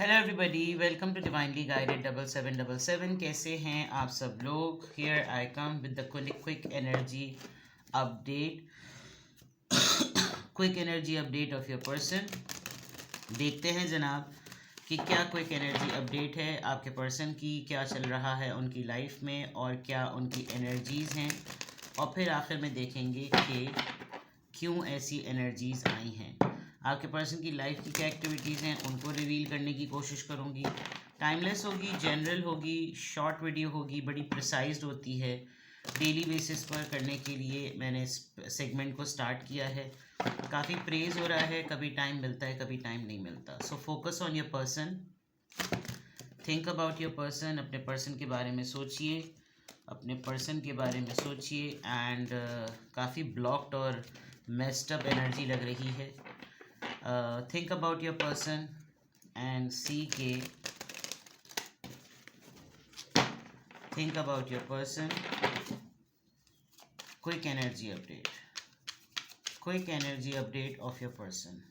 Hello everybody, welcome to divinely guided 7777। कैसे हैं आप सब लोग? Here I come with the quick energy update quick energy update of your person. देखते हैं जनाब कि क्या क्विक एनर्जी अपडेट है आपके पर्सन की, क्या चल रहा है उनकी लाइफ में और क्या उनकी एनर्जीज़ हैं, और फिर आखिर में देखेंगे कि क्यों ऐसी एनर्जीज़ आई हैं। आपके पर्सन की लाइफ की क्या एक्टिविटीज़ हैं उनको रिवील करने की कोशिश करूँगी। टाइमलेस होगी, जनरल होगी, शॉर्ट वीडियो होगी, बड़ी प्रिसाइज्ड होती है। डेली बेसिस पर करने के लिए मैंने इस सेगमेंट को स्टार्ट किया है। काफ़ी प्रेज हो रहा है, कभी टाइम मिलता है कभी टाइम नहीं मिलता। So focus on your person, think about your person. अपने पर्सन के बारे में सोचिए, अपने पर्सन के बारे में सोचिए। एंड काफ़ी ब्लॉक्ड और मेस्ड अप एनर्जी लग रही है। Think about your person and see के think about your person. Quick energy update, quick energy update of your person,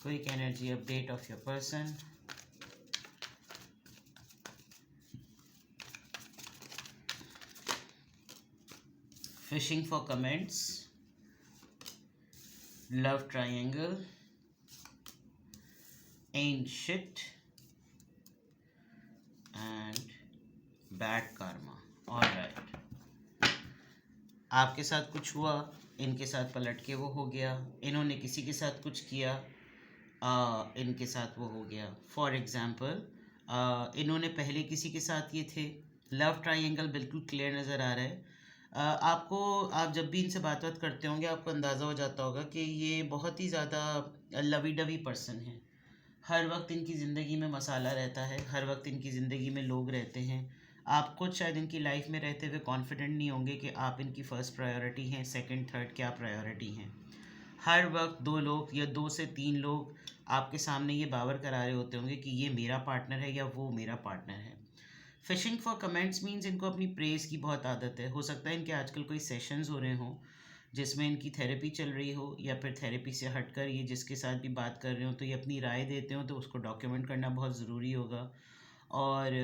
quick energy update of your person. Fishing for comments, love triangle, ain't shit and bad karma. Alright, आपके साथ कुछ हुआ, इनके साथ पलट के वो हो गया। इन्होंने किसी के साथ कुछ किया, इनके साथ वो हो गया। फॉर एग्ज़ाम्पल, इन्होंने पहले किसी के साथ ये थे। लव ट्रायंगल बिल्कुल क्लियर नज़र आ रहा है। आपको, आप जब भी इनसे बात करते होंगे आपको अंदाज़ा हो जाता होगा कि ये बहुत ही ज़्यादा लवी डवी पर्सन है। हर वक्त इनकी ज़िंदगी में मसाला रहता है, हर वक्त इनकी ज़िंदगी में लोग रहते हैं। आप खुद शायद इनकी लाइफ में रहते हुए कॉन्फिडेंट नहीं होंगे कि आप इनकी फ़र्स्ट प्रायोरिटी हैं, सेकंड थर्ड क्या प्रायोरिटी हैं। हर वक्त दो लोग या दो से तीन लोग आपके सामने ये बावर करा रहे होते होंगे कि ये मेरा पार्टनर है या वो मेरा पार्टनर है। फिशिंग फॉर कमेंट्स मीन्स इनको अपनी प्रेज़ की बहुत आदत है। हो सकता है इनके आजकल कोई सेशंस हो रहे हों जिसमें इनकी थेरेपी चल रही हो, या फिर थेरेपी से हटकर ये जिसके साथ भी बात कर रहे हो तो ये अपनी राय देते हो तो उसको डॉक्यूमेंट करना बहुत ज़रूरी होगा। और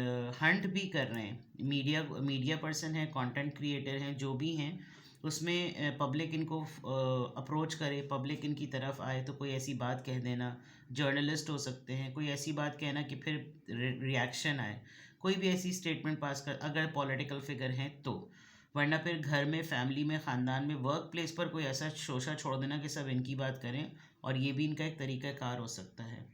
हंट भी कर रहे हैं, मीडिया पर्सन है, कंटेंट क्रिएटर हैं, जो भी हैं उसमें पब्लिक इनको अप्रोच करे, पब्लिक इनकी तरफ आए तो कोई ऐसी बात कह देना। जर्नलिस्ट हो सकते हैं, कोई ऐसी बात कहना कि फिर रिएक्शन आए, कोई भी ऐसी स्टेटमेंट पास कर, अगर पॉलिटिकल फिगर हैं तो। वरना फिर घर में, फैमिली में, ख़ानदान में, वर्क प्लेस पर कोई ऐसा शोशा छोड़ देना कि सब इनकी बात करें, और ये भी इनका एक तरीका कार हो सकता है।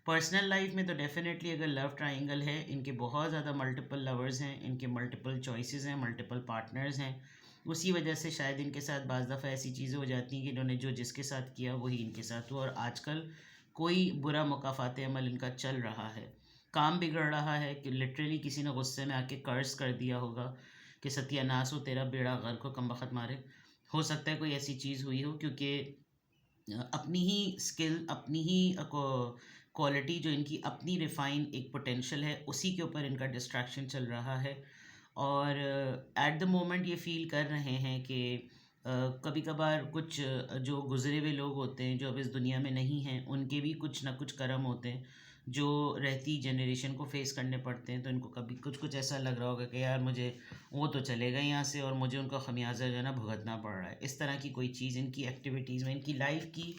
पर्सनल लाइफ में तो डेफिनेटली अगर लव ट्रायंगल है, इनके बहुत ज़्यादा मल्टीपल लवर्स हैं, इनके मल्टीपल चॉइसेस हैं, मल्टीपल पार्टनर्स हैं। उसी वजह से शायद इनके साथ बाज़ दफ़ा ऐसी चीज़ें हो जाती हैं कि इन्होंने जो जिसके साथ किया वही इनके साथ हुआ, और आजकल कोई बुरा मुकाफ़ात अमल इनका चल रहा है। काम बिगड़ रहा है कि लिटरली किसी ने गुस्से में आके कर्स कर दिया होगा कि सत्यानाश हो तेरा, बेड़ा गर्क हो, कम बख्त मारे। हो सकता है कोई ऐसी चीज़ हुई हो, क्योंकि अपनी ही स्किल, अपनी ही क्वालिटी, जो इनकी अपनी रिफ़ाइन एक पोटेंशियल है, उसी के ऊपर इनका डिस्ट्रैक्शन चल रहा है। और एट द मोमेंट ये फ़ील कर रहे हैं कि कभी कभार कुछ जो गुज़रे हुए लोग होते हैं जो अब इस दुनिया में नहीं हैं, उनके भी कुछ ना कुछ कर्म होते हैं जो रहती जनरेशन को फेस करने पड़ते हैं। तो इनको कभी कुछ कुछ ऐसा लग रहा होगा कि यार मुझे, वो तो चले गए यहाँ से और मुझे उनका खमियाजा जो है ना भुगतना पड़ रहा है। इस तरह की कोई चीज़ इनकी एक्टिविटीज़ में, इनकी लाइफ की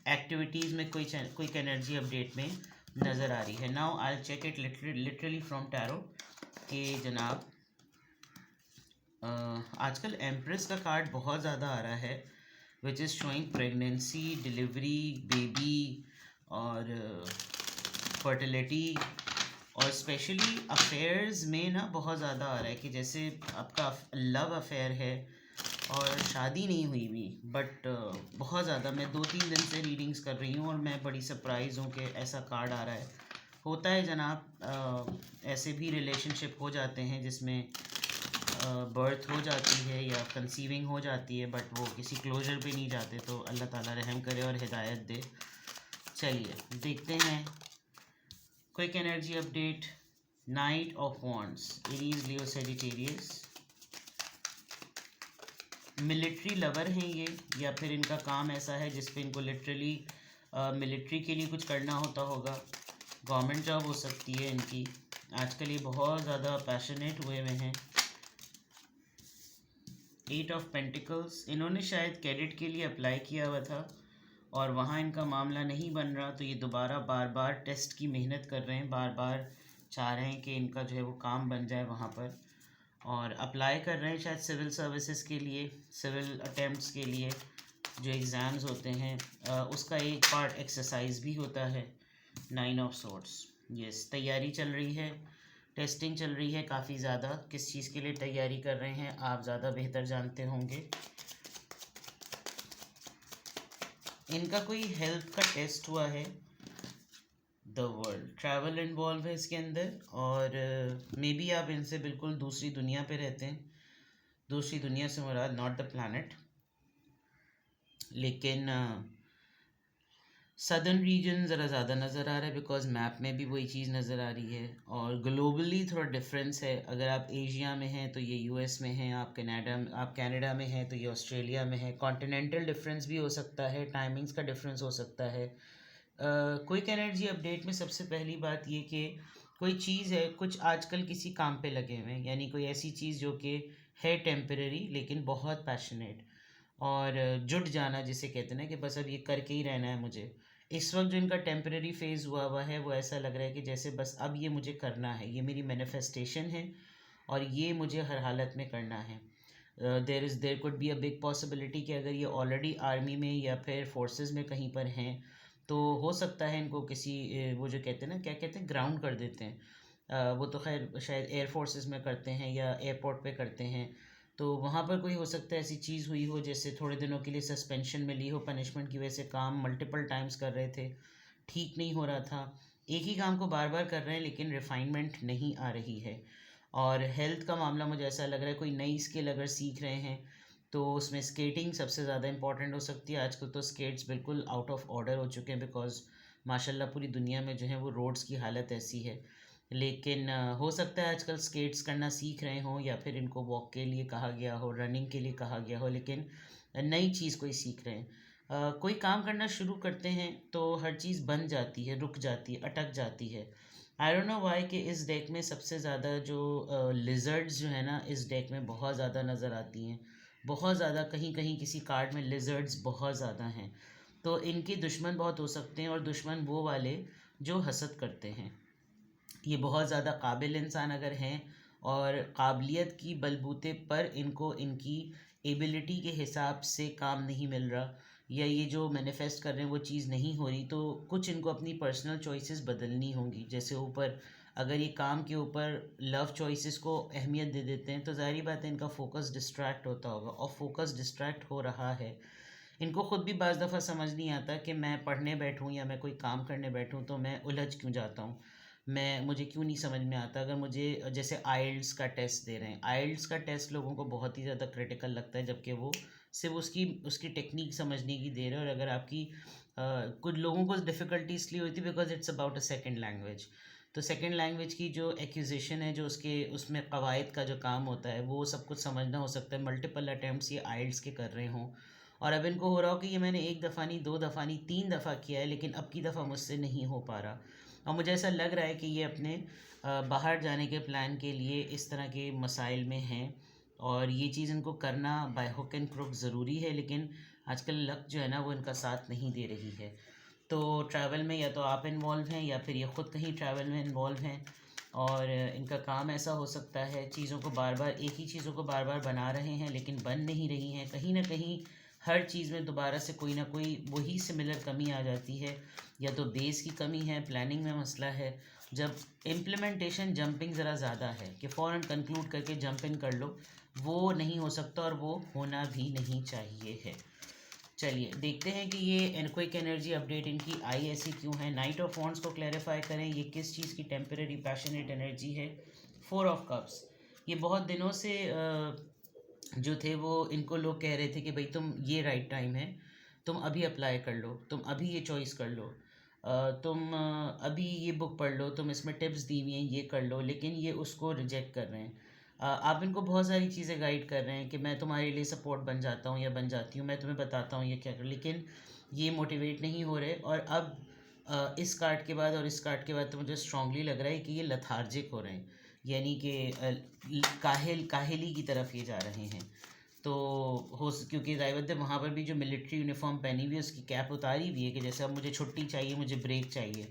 एक्टिविटीज़ में कोई क्विक एनर्जी अपडेट में नज़र आ रही है। Now I check it literally from tarot कि जनाब आजकल एम्प्रेस का कार्ड बहुत ज़्यादा आ रहा है, which is showing pregnancy, delivery, baby और फर्टिलिटी, और स्पेशली अफेयर्स में ना बहुत ज़्यादा आ रहा है कि जैसे आपका लव अफेयर है और शादी नहीं हुई भी, बट बहुत ज़्यादा, मैं 2-3 दिन से रीडिंग्स कर रही हूँ और मैं बड़ी सरप्राइज़ हूँ कि ऐसा कार्ड आ रहा है। होता है जनाब, ऐसे भी रिलेशनशिप हो जाते हैं जिसमें बर्थ हो जाती है या कंसीविंग हो जाती है, बट वो किसी क्लोजर पे नहीं जाते। तो अल्लाह ताला रहम करे और हिदायत दे। चलिए देखते हैं quick energy update. Night of wands, Aries, Leo, Sagittarius. Military lover हैं ये, या फिर इनका काम ऐसा है जिस पे इनको लिटरली मिलिट्री के लिए कुछ करना होता होगा, गवर्नमेंट जॉब हो सकती है इनकी। आजकल ये बहुत ज़्यादा पैशनेट हुए हैं। 8 ऑफ पेंटिकल्स, इन्होंने शायद कैडेट के लिए अप्लाई किया हुआ था और वहाँ इनका मामला नहीं बन रहा, तो ये दोबारा बार बार टेस्ट की मेहनत कर रहे हैं, बार बार चाह रहे हैं कि इनका जो है वो काम बन जाए वहाँ पर, और अप्लाई कर रहे हैं शायद सिविल सर्विसेज के लिए, सिविल अटेम्प्ट्स के लिए जो एग्ज़ाम्स होते हैं। उसका एक पार्ट एक्सरसाइज भी होता है। 9 ऑफ सोर्ड्स, यस, तैयारी चल रही है, टेस्टिंग चल रही है काफ़ी ज़्यादा। किस चीज़ के लिए तैयारी कर रहे हैं आप ज़्यादा बेहतर जानते होंगे। इनका कोई हेल्थ का टेस्ट हुआ है, द वर्ल्ड, ट्रैवल इन्वॉल्व है इसके अंदर, और मे बी आप इनसे बिल्कुल दूसरी दुनिया पे रहते हैं। दूसरी दुनिया से मुराद नॉट द प्लैनेट, लेकिन सदर्न रीजन ज़रा ज़्यादा नज़र आ रहा है, बिकॉज मैप में भी वही चीज़ नज़र आ रही है। और ग्लोबली थोड़ा डिफरेंस है, अगर आप एशिया में हैं तो ये यूएस में हैं, आप कनाडा में हैं तो ये ऑस्ट्रेलिया में है। कॉन्टिनेंटल डिफरेंस भी हो सकता है, टाइमिंग्स का डिफरेंस हो सकता है। क्विक एनर्जी अपडेट में सबसे पहली बात ये कि कोई चीज़ है, कुछ आजकल किसी काम पे लगे हुए हैं, यानी कोई ऐसी चीज़ जो कि है टेम्परेरी लेकिन बहुत पैशनेट, और जुट जाना जिसे कहते हैं ना कि बस अब ये करके ही रहना है मुझे। इस वक्त जो इनका टेम्परेरी फेज़ हुआ है वो ऐसा लग रहा है कि जैसे बस अब ये मुझे करना है, ये मेरी मैनिफेस्टेशन है और ये मुझे हर हालत में करना है। There could be a big possibility कि अगर ये ऑलरेडी आर्मी में या फिर फोर्सेस में कहीं पर हैं तो हो सकता है इनको किसी वो जो कहते हैं ना, क्या कहते हैं, ग्राउंड कर देते हैं। वो तो खैर शायद एयर फोर्सेस में करते हैं या एयरपोर्ट पे करते हैं, तो वहाँ पर कोई हो सकता है ऐसी चीज़ हुई हो, जैसे थोड़े दिनों के लिए सस्पेंशन मिली हो, पनिशमेंट की वजह से काम मल्टीपल टाइम्स कर रहे थे, ठीक नहीं हो रहा था, एक ही काम को बार बार कर रहे हैं लेकिन रिफाइनमेंट नहीं आ रही है। और हेल्थ का मामला मुझे ऐसा लग रहा है, कोई नई स्किल अगर सीख रहे हैं तो उसमें स्केटिंग सबसे ज़्यादा इंपॉर्टेंट हो सकती है। आजकल तो स्केट्स बिल्कुल आउट ऑफ ऑर्डर हो चुके हैं, बिकॉज माशाल्लाह पूरी दुनिया में जो है वो रोड्स की हालत ऐसी है। लेकिन हो सकता है आजकल स्केट्स करना सीख रहे हों या फिर इनको वॉक के लिए कहा गया हो, रनिंग के लिए कहा गया हो, लेकिन नई चीज़ कोई सीख रहे हैं। कोई काम करना शुरू करते हैं तो हर चीज़ बन जाती है, रुक जाती है, अटक जाती है। आई डोंट नो वाई कि इस डेक में सबसे ज़्यादा जो लिजर्ड्स जो है ना, इस डेक में बहुत ज़्यादा नज़र आती हैं, बहुत ज़्यादा। कहीं कहीं किसी कार्ड में लिजर्ड्स बहुत ज़्यादा हैं, तो इनके दुश्मन बहुत हो सकते हैं, और दुश्मन वो वाले जो हसद करते हैं। ये बहुत ज़्यादा काबिल इंसान अगर हैं और काबिलियत की बलबूते पर इनको इनकी एबिलिटी के हिसाब से काम नहीं मिल रहा, या ये जो मैनिफेस्ट कर रहे हैं वो चीज़ नहीं हो रही, तो कुछ इनको अपनी पर्सनल चॉइसेस बदलनी होंगी। जैसे ऊपर अगर ये काम के ऊपर लव चॉइसेस को अहमियत दे देते हैं तो ज़ाहिर बात है इनका फोकस डिस्ट्रैक्ट होता होगा, और फोकस डिस्ट्रैक्ट हो रहा है। इनको ख़ुद भी बाज़ दफ़ा समझ नहीं आता कि मैं पढ़ने बैठूँ या मैं कोई काम करने बैठूँ तो मैं उलझ क्यों जाता हूँ, मुझे क्यों नहीं समझ में आता। अगर मुझे जैसे आइल्स का टेस्ट दे रहे हैं, आइल्स का टेस्ट लोगों को बहुत ही ज़्यादा क्रिटिकल लगता है, जबकि वो सिर्फ उसकी उसकी टेक्निक समझने की दे रहे हैं। और अगर आपकी कुछ लोगों को डिफ़िकल्टी इसलिए होती है because it's about a second language, तो सेकेंड लैंग्वेज की जो एक्विजिशन है, जो उसके उसमें कवायद का जो काम होता है वो सब कुछ समझना हो सकता है। मल्टीपल अटैम्प्ट्स ये आइल्स के कर रहे हों, और अब इनको हो रहा हो कि ये मैंने एक दफ़ा नहीं, दो दफ़ा नहीं, 3 दफ़ा किया है, लेकिन अब की दफ़ा मुझसे नहीं हो पा रहा। और मुझे ऐसा लग रहा है कि ये अपने बाहर जाने के प्लान के लिए इस तरह के मसाइल में हैं, और ये चीज़ इनको करना बाय हुक एंड क्रुक ज़रूरी है, लेकिन आजकल लक जो है ना वो इनका साथ नहीं दे रही है। तो ट्रैवल में या तो आप इन्वॉल्व हैं या फिर ये ख़ुद कहीं ट्रैवल में इन्वॉल्व हैं, और इनका काम ऐसा हो सकता है, चीज़ों को बार बार, एक ही चीज़ों को बार बार बना रहे हैं लेकिन बन नहीं रही हैं। कहीं ना कहीं हर चीज़ में दोबारा से कोई ना कोई वही सिमिलर कमी आ जाती है, या तो बेस की कमी है, प्लानिंग में मसला है। जब इम्प्लीमेंटेशन जंपिंग ज़रा ज़्यादा है कि फ़ौरन कंक्लूड करके जंप इन कर लो, वो नहीं हो सकता और वो होना भी नहीं चाहिए है। चलिए देखते हैं कि ये क्विक एनर्जी अपडेट इनकी आई ऐसी क्यों है। नाइट ऑफ वॉन्ड्स को क्लैरिफाई करें, ये किस चीज़ की टेम्परेरी पैशनेट एनर्जी है। 4 ऑफ कप्स, ये बहुत दिनों से जो थे वो इनको लोग कह रहे थे कि भाई तुम, ये राइट टाइम है, तुम अभी अप्लाई कर लो, तुम अभी ये चॉइस कर लो, तुम अभी ये बुक पढ़ लो, तुम इसमें टिप्स दी हुई हैं, ये कर लो, लेकिन ये उसको रिजेक्ट कर रहे हैं। आप इनको बहुत सारी चीज़ें गाइड कर रहे हैं कि मैं तुम्हारे लिए सपोर्ट बन जाता हूँ या बन जाती हूँ, मैं तुम्हें बताता हूँ ये क्या कर, लेकिन ये मोटिवेट नहीं हो रहे, और अब इस कार्ड के बाद और इस कार्ड के बाद तो मुझे स्ट्रांगली लग रहा है कि ये लथार्जिक हो रहे हैं, यानी कि काहेली की तरफ ये जा रहे हैं। तो क्योंकि रायवद्र वहाँ पर भी जो मिलिट्री यूनिफॉर्म पहनी हुई है उसकी कैप उतारी हुई है कि जैसे अब मुझे छुट्टी चाहिए, मुझे ब्रेक चाहिए,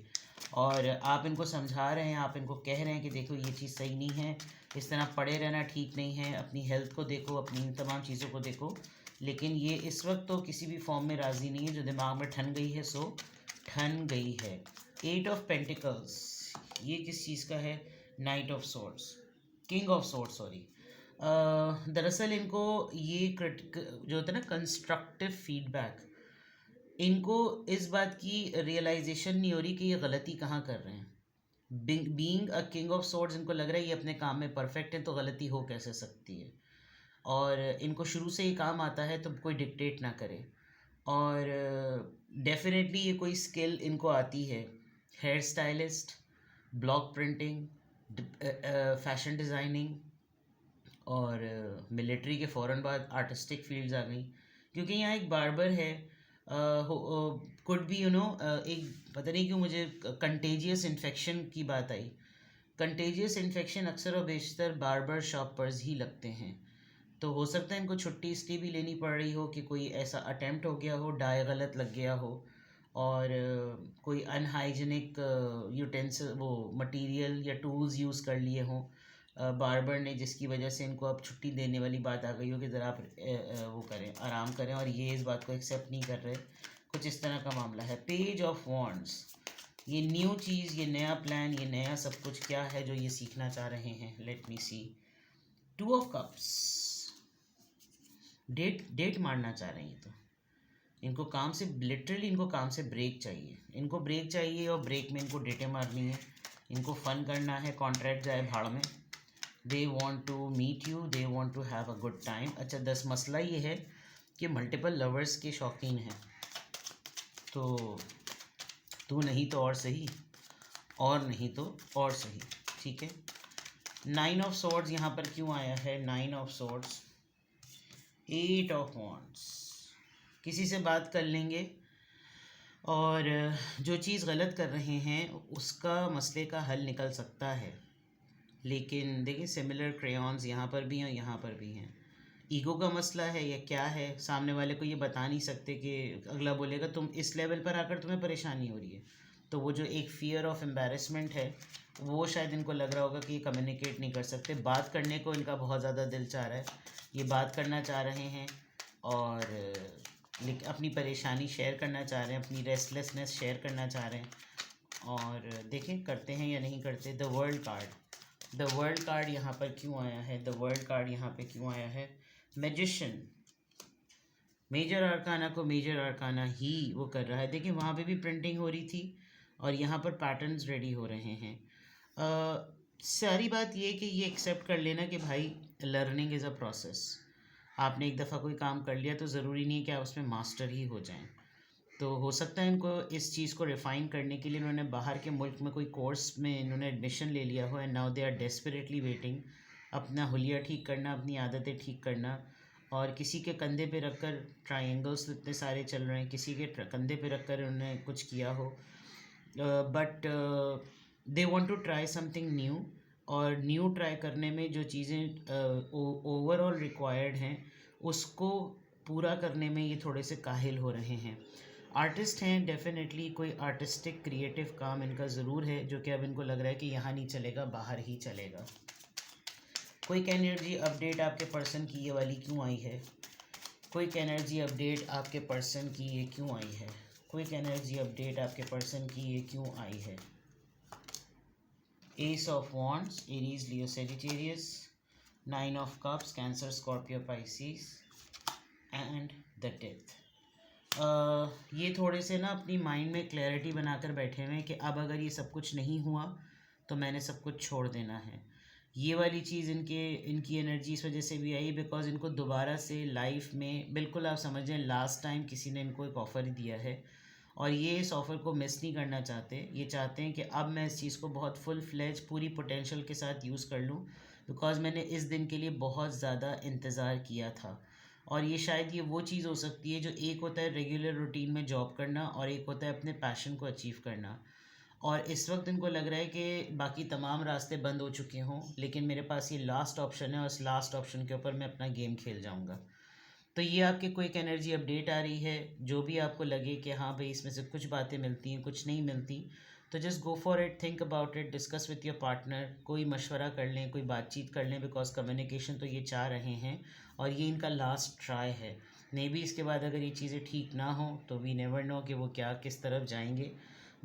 और आप इनको समझा रहे हैं, आप इनको कह रहे हैं कि देखो ये चीज़ सही नहीं है, इस तरह पड़े रहना ठीक नहीं है, अपनी हेल्थ को देखो, अपनी तमाम चीज़ों को देखो। लेकिन ये इस वक्त तो किसी भी फॉर्म में राज़ी नहीं है, जो दिमाग में ठन गई है सो ठन गई है। 8 ऑफ पेंटिकल्स, ये किस चीज़ का है? Night of swords, king of swords, sorry. दरअसल इनको ये जो होता है ना कंस्ट्रक्टिव फीडबैक, इनको इस बात की रियलाइजेशन नहीं हो रही कि ये गलती कहाँ कर रहे हैं। Being a king of swords, इनको लग रहा है ये अपने काम में परफेक्ट है, तो गलती हो कैसे सकती है। और इनको शुरू से ही काम आता है, तो कोई डिक्टेट ना करे। और डेफिनेटली ये कोई स्किल इनको आती है, hair stylist, block printing, fashion designing, और मिलिट्री के फ़ौरन बाद आर्टिस्टिक फील्ड्स आ गई, क्योंकि यहाँ एक बार्बर है, कुड बी एक पता नहीं क्यों मुझे कंटेजियस इन्फेक्शन की बात आई। कंटेजियस इन्फेक्शन अक्सर और बेशतर बार्बर शॉपर्स ही लगते हैं, तो हो सकता है इनको छुट्टी इसलिए भी लेनी पड़ रही हो कि कोई ऐसा अटेम्प्ट हो गया हो, डाई गलत लग गया हो, और कोई अनहाइजीनिक यूटेंसिल वो मटेरियल या टूल्स यूज़ कर लिए हों बार्बर ने, जिसकी वजह से इनको अब छुट्टी देने वाली बात आ गई हो कि ज़रा आप वो करें, आराम करें, और ये इस बात को एक्सेप्ट नहीं कर रहे। कुछ इस तरह का मामला है। पेज ऑफ वॉन्ड्स, ये न्यू चीज़, ये नया प्लान, ये नया सब कुछ क्या है जो ये सीखना चाह रहे हैं? Let me see. 2 of cups, date मारना चाह रहे हैं। तो इनको काम से लिटरली इनको काम से ब्रेक चाहिए, इनको ब्रेक चाहिए, और ब्रेक में इनको डेटें मारनी है, इनको फ़न करना है, कॉन्ट्रैक्ट जाए भाड़ में। They want to meet you, they want to have a good time. अच्छा, 10 मसला ये है कि मल्टीपल लवर्स के शौकीन हैं, तो तू नहीं तो और सही, और नहीं तो और सही, ठीक है। 9 ऑफ सॉर्ड्स यहाँ पर क्यों आया है? 9 ऑफ सॉर्ड्स, 8 ऑफ वॉन्ड्स, किसी से बात कर लेंगे, और जो चीज़ गलत कर रहे हैं उसका मसले का हल निकल सकता है। लेकिन देखिए सिमिलर क्रेयॉन्स यहाँ पर भी हैं, यहाँ पर भी हैं। ईगो का मसला है या क्या है, सामने वाले को ये बता नहीं सकते कि अगला बोलेगा तुम इस लेवल पर आकर तुम्हें परेशानी हो रही है, तो वो जो एक फ़ियर ऑफ एम्बेरसमेंट है वो शायद इनको लग रहा होगा कि ये कम्युनिकेट नहीं कर सकते। बात करने को इनका बहुत ज़्यादा दिल चाह रहा है, ये बात करना चाह रहे हैं, और लेकिन अपनी परेशानी शेयर करना चाह रहे हैं, अपनी रेस्टलेसनेस शेयर करना चाह रहे हैं, और देखें करते हैं या नहीं करते। The world card, the world card यहाँ पर क्यों आया है? द वर्ल्ड कार्ड यहाँ पे क्यों आया है? मैजिशियन, मेजर आर्काना को मेजर आर्काना ही वो कर रहा है। देखिए वहाँ पे भी प्रिंटिंग हो रही थी, और यहाँ पर पैटर्न्स रेडी हो रहे हैं। सारी बात ये कि ये एक्सेप्ट कर लेना कि भाई लर्निंग इज़ अ प्रोसेस। आपने एक दफ़ा कोई काम कर लिया तो ज़रूरी नहीं है कि आप उसमें मास्टर ही हो जाएं। तो हो सकता है इनको इस चीज़ को रिफ़ाइन करने के लिए इन्होंने बाहर के मुल्क में कोई कोर्स में इन्होंने एडमिशन ले लिया हो, and now they are desperately waiting अपना हुलिया ठीक करना, अपनी आदतें ठीक करना। और किसी के कंधे पे रखकर ट्रायंगल्स इतने सारे चल रहे हैं, किसी के कंधे पे रखकर उन्होंने कुछ किया हो, but they want to try something new. और न्यू ट्राई करने में जो चीज़ें ओवरऑल रिक्वायर्ड हैं उसको पूरा करने में ये थोड़े से काहिल हो रहे हैं। आर्टिस्ट हैं, डेफिनेटली कोई आर्टिस्टिक क्रिएटिव काम इनका ज़रूर है, जो कि अब इनको लग रहा है कि यहाँ नहीं चलेगा, बाहर ही चलेगा। क्विक एनर्जी अपडेट आपके पर्सन की ये वाली क्यों आई है? क्विक एनर्जी अपडेट आपके पर्सन की ये क्यों आई है? क्विक एनर्जी अपडेट आपके पर्सन की ये क्यों आई है? S of wands, Aries, Leo, Sagittarius, 9 of cups, cancer, Scorpio, Pisces, and the death. ये थोड़े से ना अपनी माइंड में क्लैरिटी बनाकर बैठे हुए हैं कि अब अगर ये सब कुछ नहीं हुआ तो मैंने सब कुछ छोड़ देना है। ये वाली चीज़ इनकी एनर्जी इस वजह से भी आई बिकॉज इनको दोबारा से लाइफ में बिल्कुल आप समझें लास्ट टाइम किसी ने इनको एक ऑफ़र दिया है, और ये इस ऑफ़र को मिस नहीं करना चाहते। ये चाहते हैं कि अब मैं इस चीज़ को बहुत फुल फ्लेज पूरी पोटेंशियल के साथ यूज़ कर लूँ, बिकॉज मैंने इस दिन के लिए बहुत ज़्यादा इंतज़ार किया था। और ये शायद ये वो चीज़ हो सकती है जो एक होता है रेगुलर रूटीन में जॉब करना और एक होता है अपने पैशन को अचीव करना। और इस वक्त इनको लग रहा है कि बाकी तमाम रास्ते बंद हो चुके हों, लेकिन मेरे पास ये लास्ट ऑप्शन है और इस लास्ट ऑप्शन के ऊपर मैं अपना गेम खेल जाऊंगा। तो ये आपके क्विक एनर्जी अपडेट आ रही है। जो भी आपको लगे कि हाँ भाई इसमें से कुछ बातें मिलती हैं कुछ नहीं मिलती, तो just go for it, think about it, discuss with your partner, कोई मशवरा कर लें, कोई बातचीत कर लें, बिकॉज कम्युनिकेशन तो ये चाह रहे हैं और ये इनका लास्ट ट्राई है। मे बी इसके बाद अगर ये चीज़ें ठीक ना हो तो वी नेवर नो कि वो क्या किस तरफ जाएंगे,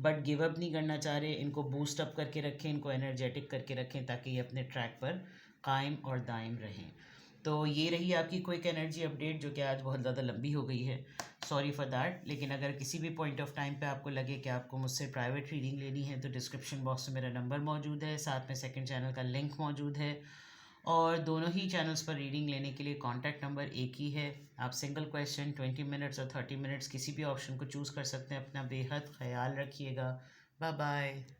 बट गिव अप नहीं करना चाह रहे। इनको बूस्ट अप करके रखें, इनको एनर्जेटिक करके रखें ताकि ये अपने ट्रैक पर कायम और दायम रहें। तो ये रही आपकी क्विक एनर्जी अपडेट, जो कि आज बहुत ज़्यादा लंबी हो गई है, सॉरी फॉर दैट। लेकिन अगर किसी भी पॉइंट ऑफ टाइम पे आपको लगे कि आपको मुझसे प्राइवेट रीडिंग लेनी है तो डिस्क्रिप्शन बॉक्स में मेरा नंबर मौजूद है, साथ में सेकंड चैनल का लिंक मौजूद है, और दोनों ही चैनल्स पर रीडिंग लेने के लिए कॉन्टैक्ट नंबर एक ही है। आप सिंगल क्वेश्चन 20 मिनट्स और 30 मिनट्स किसी भी ऑप्शन को चूज़ कर सकते हैं। अपना बेहद ख्याल रखिएगा। Bye bye.